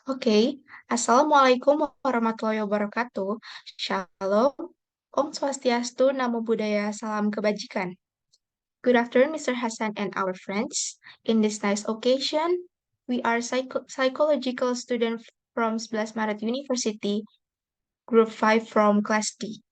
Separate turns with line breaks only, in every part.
Oke, Assalamualaikum warahmatullahi wabarakatuh. Shalom, Om Swastiastu, Namo Buddhaya, Salam Kebajikan. Good afternoon, Mr. Hassan and our friends. In this nice occasion, we are psychological students from 11 Maret University, Group 5 from Class D.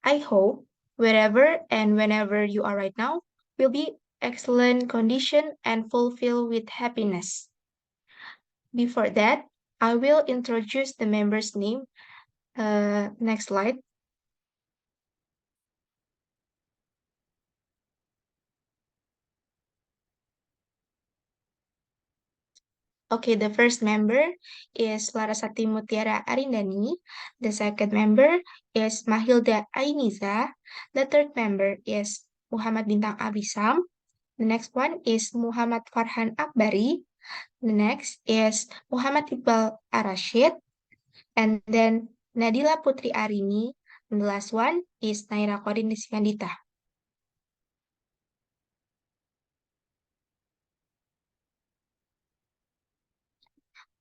I hope wherever and whenever you are right now will be excellent condition and fulfilled with happiness. Before that, I will introduce the members' name. Next slide. Okay, the first member is Larasati Mutiara Arindani. The second member is Mahilda Ainiza. The third member is Muhammad Bintang Abisam. The next one is Muhammad Farhan Akbari. The next is Muhammad Iqbal Arashid. And then Nadila Putri Arini. And the last one is Naira Kodin Diskandita.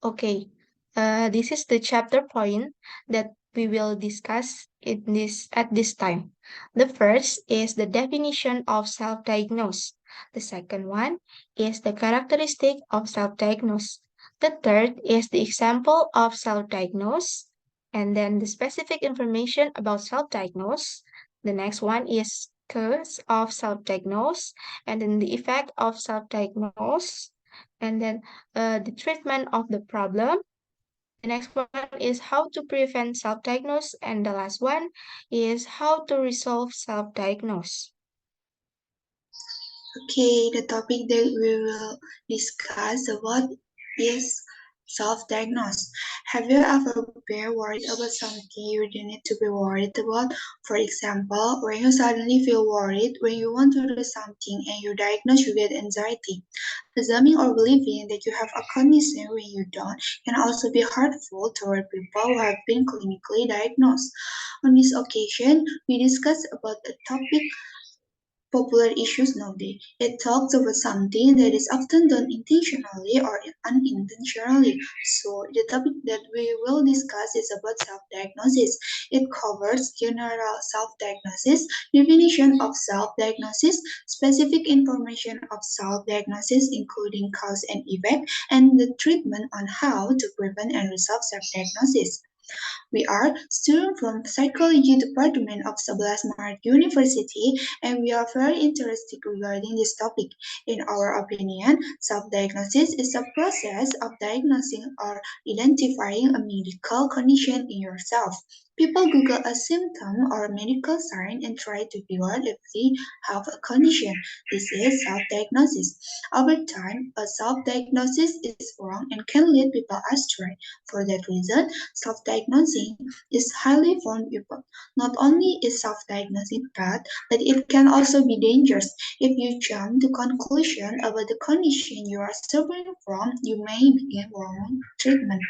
Okay, this is the chapter point that we will discuss at this time. The first is the definition of self-diagnose. The second one is the characteristic of self-diagnose. The third is the example of self-diagnose, and then the specific information about self-diagnose. The next one is cause of self-diagnose, and then the effect of self-diagnose, and then the treatment of the problem. The next one is how to prevent self-diagnose, and the last one is how to resolve self-diagnose.
Okay, the topic that we will discuss about is self-diagnose. Have you ever been worried about something you didn't need to be worried about? For example, when you suddenly feel worried when you want to do something and you diagnose you get anxiety. Assuming or believing that you have a condition when you don't can also be hurtful toward people who have been clinically diagnosed. On this occasion, we discuss about a topic popular issues nowadays. It talks about something that is often done intentionally or unintentionally. So the topic that we will discuss is about self-diagnosis. It covers general self-diagnosis, definition of self-diagnosis, specific information of self-diagnosis including cause and effect, and the treatment on how to prevent and resolve self-diagnosis. We are students from Psychology Department of 11 Maret University and we are very interested regarding this topic. In our opinion, self-diagnosis is a process of diagnosing or identifying a medical condition in yourself. People Google a symptom or a medical sign and try to figure out if they have a condition. This is self-diagnosis. Over time, a self-diagnosis is wrong and can lead people astray. For that reason, self-diagnosing is highly vulnerable. Not only is self-diagnosing bad, but it can also be dangerous. If you jump to conclusion about the condition you are suffering from, you may begin wrong treatment.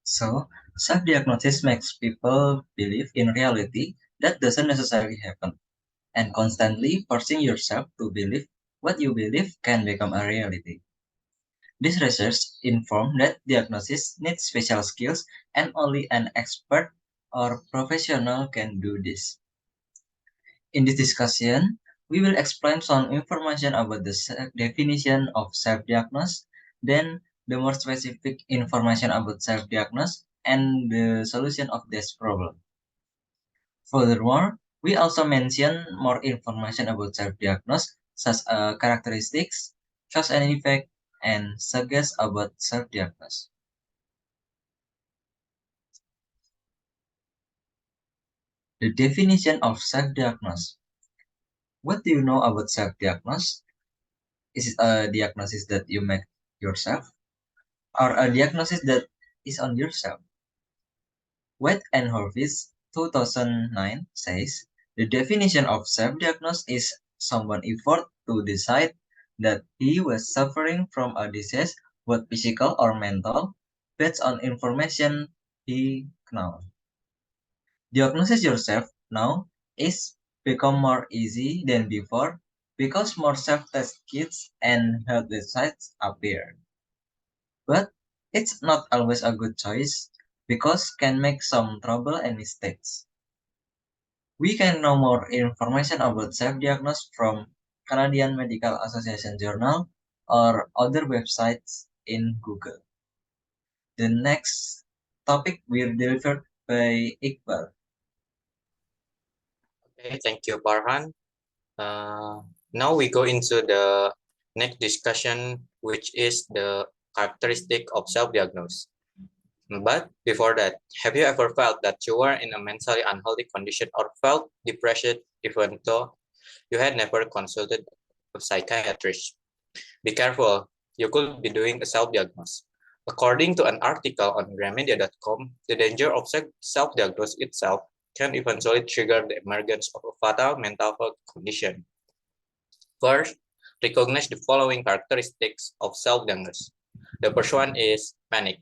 So, self-diagnosis makes people believe in reality that doesn't necessarily happen, and constantly forcing yourself to believe what you believe can become a reality. This research informed that diagnosis needs special skills and only an expert or professional can do this. In this discussion, we will explain some information about the definition of self-diagnose, then the more specific information about self-diagnose, and the solution of this problem. Furthermore, we also mention more information about self-diagnose, such as characteristics, cause and effect, and suggest about self-diagnose. The definition of self-diagnose. What do you know about self-diagnose? Is it a diagnosis that you make yourself, or a diagnosis that is on yourself? White and Horvitz, 2009, says the definition of self-diagnosis is someone effort to decide that he was suffering from a disease, both physical or mental, based on information he knows. Diagnosis yourself now is become more easy than before because more self-test kits and health websites appear. But it's not always a good choice because can make some trouble and mistakes. We can know more information about self-diagnose from Canadian Medical Association Journal or other websites in Google. The next topic will delivered by Iqbal.
Okay, thank you, Farhan. Now we go into the next discussion, which is the characteristic of self-diagnose. But before that, have you ever felt that you were in a mentally unhealthy condition or felt depression even though you had never consulted a psychiatrist? Be careful, you could be doing a self-diagnose. According to an article on Gramedia.com, the danger of self-diagnose itself can eventually trigger the emergence of a fatal mental health condition. First, recognize the following characteristics of self-diagnose. The first one is panic.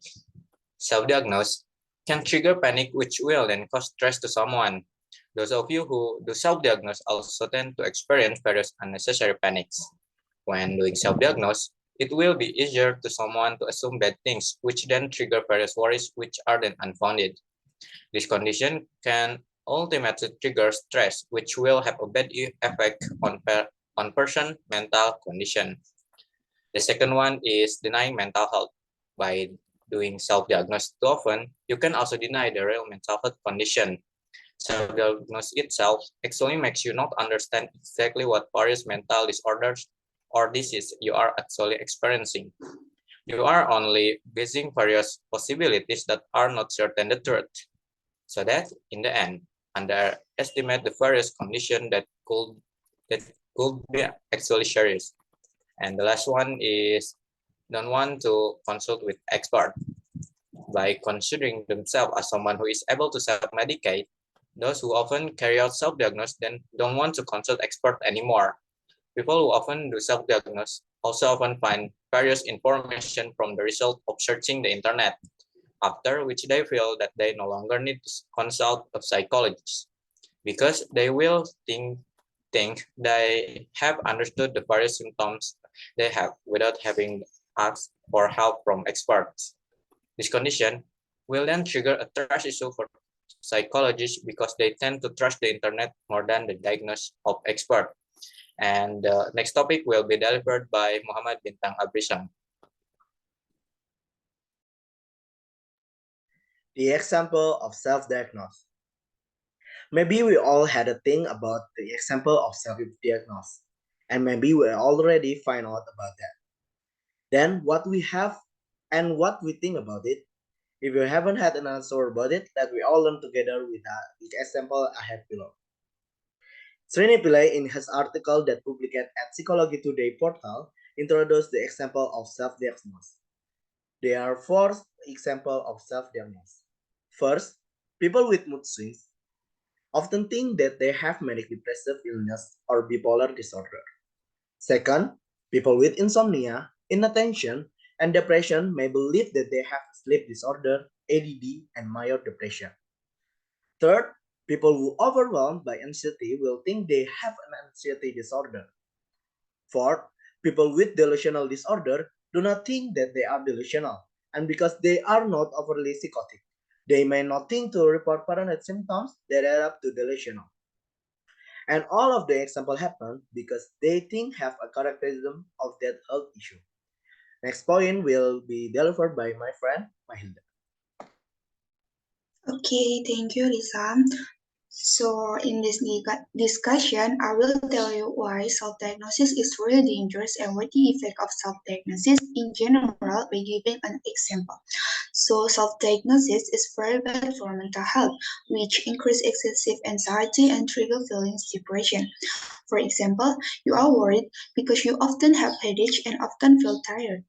Self-diagnose can trigger panic, which will then cause stress to someone. Those of you who do self-diagnose also tend to experience various unnecessary panics. When doing self-diagnose, it will be easier to someone to assume bad things, which then trigger various worries which are then unfounded. This condition can ultimately trigger stress, which will have a bad effect on person mental condition. The second one is denying mental health. By doing self-diagnosis too often, you can also deny the real mental health condition. Self-diagnosis itself actually makes you not understand exactly what various mental disorders or disease you are actually experiencing. You are only basing various possibilities that are not certain the truth. So that, in the end, underestimate the various conditions that could be actually serious. And the last one is don't want to consult with expert. By considering themselves as someone who is able to self-medicate, those who often carry out self-diagnose then don't want to consult expert anymore. People who often do self-diagnose also often find various information from the result of searching the internet, after which they feel that they no longer need to consult a psychologist because they will think they have understood the various symptoms they have without having asked for help from experts. This condition will then trigger a trust issue for psychologists because they tend to trust the internet more than the diagnosis of expert. And the next topic will be delivered by Muhammad Bintang Abrisang.
The example of self-diagnose. Maybe we all had a thing about the example of self-diagnose, and maybe we already find out about that. Then what we have and what we think about it. If you haven't had an answer about it, let we all learn together with the example I have below. Srini Pillai, in his article that published at Psychology Today portal, introduced the example of self-diagnosis. There are four examples of self-diagnosis. First, people with mood swings often think that they have manic depressive illness or bipolar disorder. Second, people with insomnia, inattention, and depression may believe that they have sleep disorder, ADD, and major depression. Third, people who are overwhelmed by anxiety will think they have an anxiety disorder. Fourth, people with delusional disorder do not think that they are delusional, and because they are not overly psychotic, they may not think to report paranoid symptoms that add up to delusional. And all of the example happen because they think have a characterism of that health issue. Next point will be delivered by my friend Mahilda.
Okay, thank you, Lisa. So, in this discussion, I will tell you why self-diagnosis is really dangerous and what the effect of self-diagnosis in general by giving an example. So, self-diagnosis is very bad for mental health, which increase excessive anxiety and trigger feelings depression. For example, you are worried because you often have headache and often feel tired.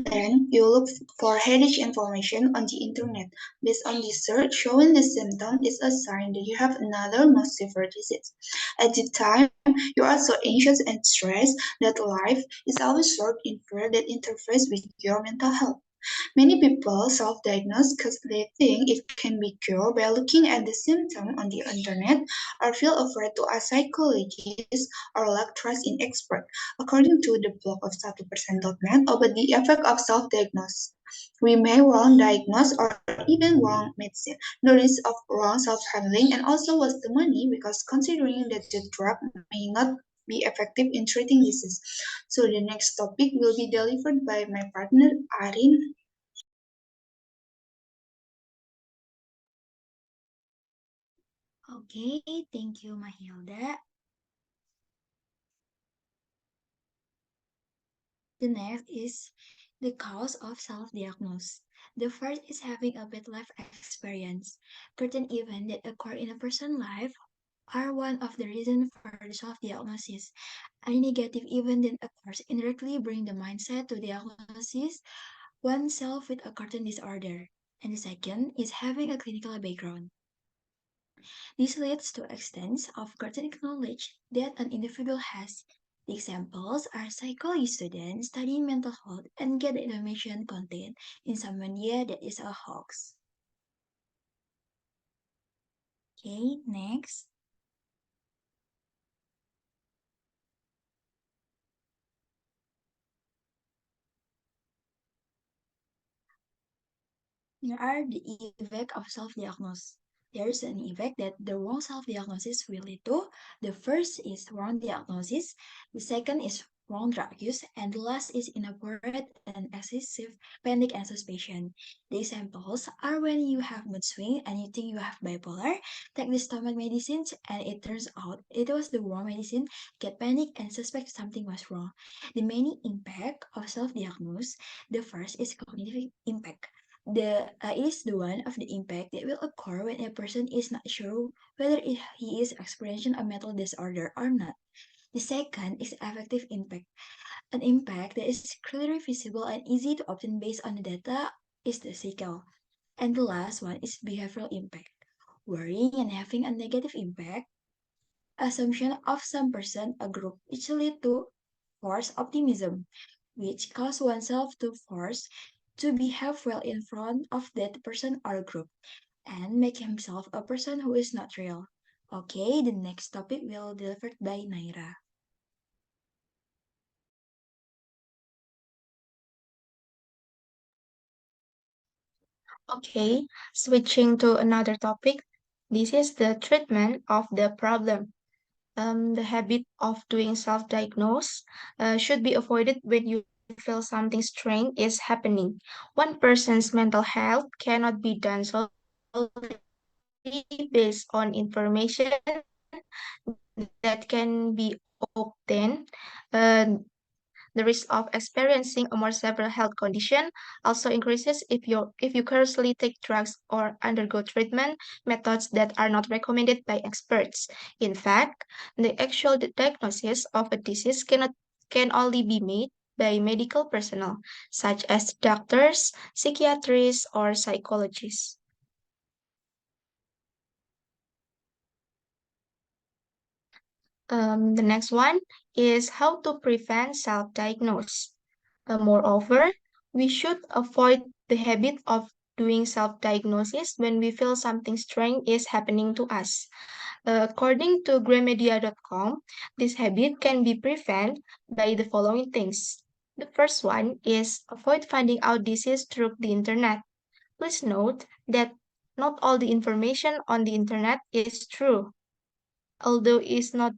Then you look for headache information on the internet. Based on the search, showing this symptom is a sign that you have another more severe disease. At the time, you are so anxious and stressed that life is always short in fear that interferes with your mental health. Many people self-diagnose because they think it can be cured by looking at the symptom on the internet or feel afraid to ask psychologists or lack trust in experts. According to the blog of 1%.net about the effect of self-diagnose, we may wrong diagnose or even wrong medicine. No risk of wrong self-handling and also waste the money because considering that the drug may not be effective in treating disease. So the next topic will be delivered by my partner Arin.
Okay, thank you, Mahilda. The next is the cause of self-diagnose. The first is having a bad life experience. Certain events that occur in a person's life are one of the reasons for the self-diagnosis. Any negative event that occurs indirectly bring the mindset to diagnosis oneself with a certain disorder. And the second is having a clinical background. This leads to extents of certain knowledge that an individual has. The examples are psychology students studying mental health and get the information contained in some media that is a hoax. Okay, next. There are the effect of self-diagnosis. There is an effect that the wrong self-diagnosis will lead to. The first is wrong diagnosis, the second is wrong drug use, and the last is inappropriate and excessive panic and suspicion. The examples are when you have mood swing and you think you have bipolar, take the stomach medicines and it turns out it was the wrong medicine, get panic and suspect something was wrong. The many impact of self-diagnosis, the first is cognitive impact. It is the one of the impact that will occur when a person is not sure whether he is experiencing a mental disorder or not. The second is affective impact. An impact that is clearly visible and easy to obtain based on the data is the cycle. And the last one is behavioral impact. Worrying and having a negative impact, assumption of some person, a group, which lead to forced optimism, which cause oneself to force to behave well in front of that person or group and make himself a person who is not real. Okay, the next topic will be delivered by Naira.
Okay, switching to another topic. This is the treatment of the problem. The habit of doing self-diagnose should be avoided when you feel something strange is happening. One person's mental health cannot be done solely based on information that can be obtained. The risk of experiencing a more severe health condition also increases if you carelessly take drugs or undergo treatment methods that are not recommended by experts. In fact, the actual diagnosis of a disease can only be made by medical personnel, such as doctors, psychiatrists, or psychologists. The next one is how to prevent self-diagnose. Moreover, we should avoid the habit of doing self-diagnosis when we feel something strange is happening to us. According to Gramedia.com, this habit can be prevented by the following things. The first one is avoid finding out disease through the internet. Please note that not all the information on the internet is true. Although it's not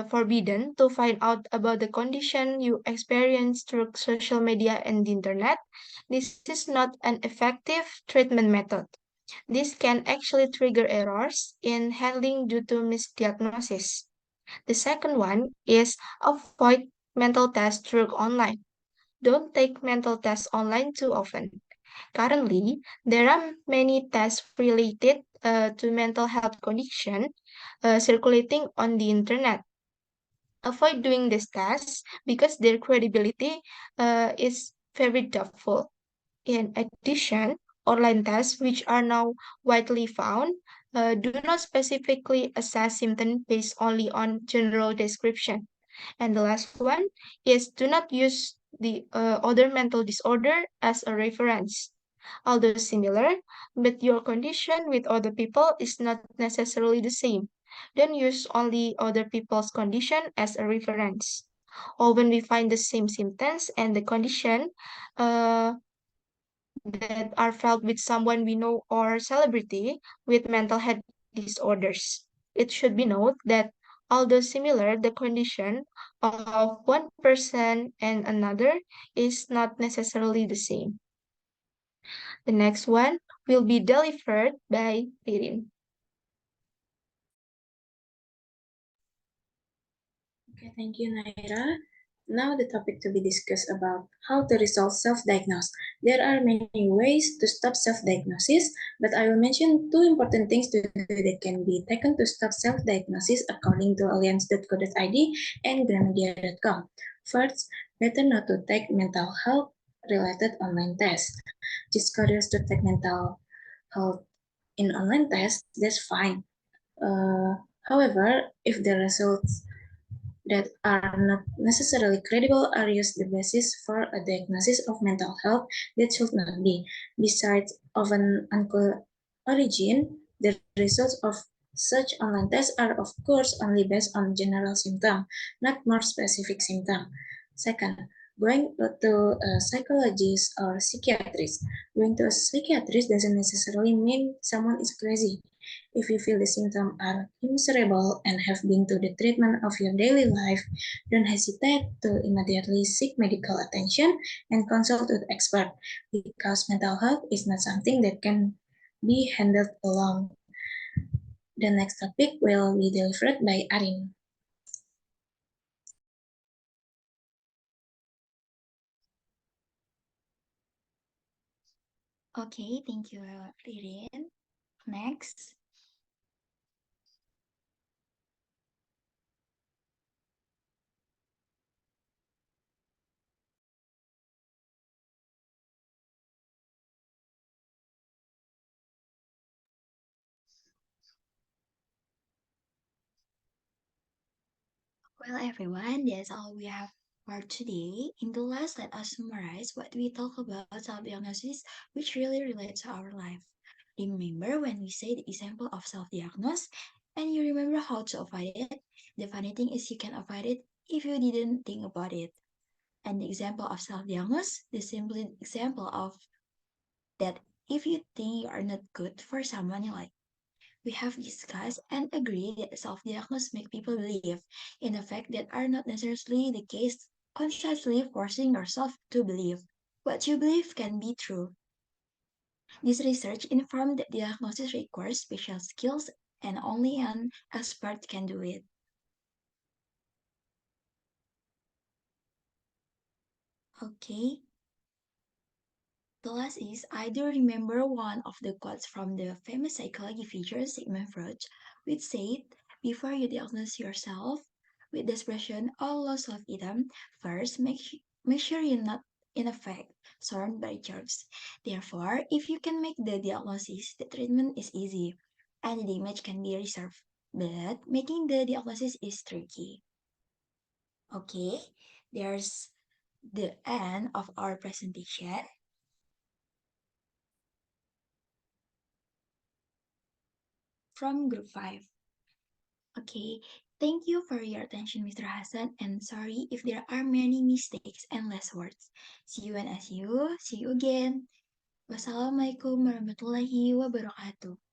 forbidden to find out about the condition you experience through social media and the internet, this is not an effective treatment method. This can actually trigger errors in handling due to misdiagnosis. The second one is avoid mental tests through online. Don't take mental tests online too often. Currently, there are many tests related to mental health condition circulating on the internet. Avoid doing these tests because their credibility is very doubtful. In addition, online tests, which are now widely found, do not specifically assess symptoms based only on general description. And the last one is do not use the other mental disorder as a reference. Although similar, but your condition with other people is not necessarily the same. Don't use only other people's condition as a reference. Or when we find the same symptoms and the condition uh, that are felt with someone we know or celebrity with mental health disorders. It should be noted that although similar, the condition of one person and another is not necessarily the same. The next one will be delivered by Pirin.
Okay, thank you, Naira. Now the topic to be discussed about how to resolve self-diagnose. There are many ways to stop self-diagnosis, but I will mention two important things to do that can be taken to stop self-diagnosis according to alliance.co.id and gramedia.com. First, better not to take mental health related online tests. Just curious to take mental health in online tests, that's fine. However, if the results that are not necessarily credible are used the basis for a diagnosis of mental health that should not be. Besides of an unclear origin, the results of such online tests are of course only based on general symptom, not more specific symptom. Second, going to a psychologist or psychiatrist. Going to a psychiatrist doesn't necessarily mean someone is crazy. If you feel the symptoms are miserable and have been to the treatment of your daily life, don't hesitate to immediately seek medical attention and consult with expert because mental health is not something that can be handled alone. The next topic will be delivered by Arin.
Okay, thank you, Ririn. Next. Well, everyone, that's all we have for today. In the last, let us summarize what we talk about self-diagnosis, which really relates to our life. Remember when we say the example of self-diagnose, and you remember how to avoid it? The funny thing is you can avoid it if you didn't think about it. And the example of self-diagnose, the simple example of that if you think you are not good for someone you like. We have discussed and agreed that self-diagnosis make people believe in the fact that are not necessarily the case, constantly forcing yourself to believe. What you believe can be true. This research informed that diagnosis requires special skills and only an expert can do it. Okay, the last is I do remember one of the quotes from the famous psychology figure Sigmund Freud, which said, before you diagnose yourself with depression or low self-esteem, first make sure you're not in effect surrounded by jerks. Therefore, if you can make the diagnosis, the treatment is easy and the damage can be reserved. But making the diagnosis is tricky. Okay, there's the end of our presentation. From group 5. Okay, thank you for your attention, Mr. Hassan, and sorry if there are many mistakes and less words. See you and as you. See you again. Wassalamualaikum warahmatullahi wabarakatuh.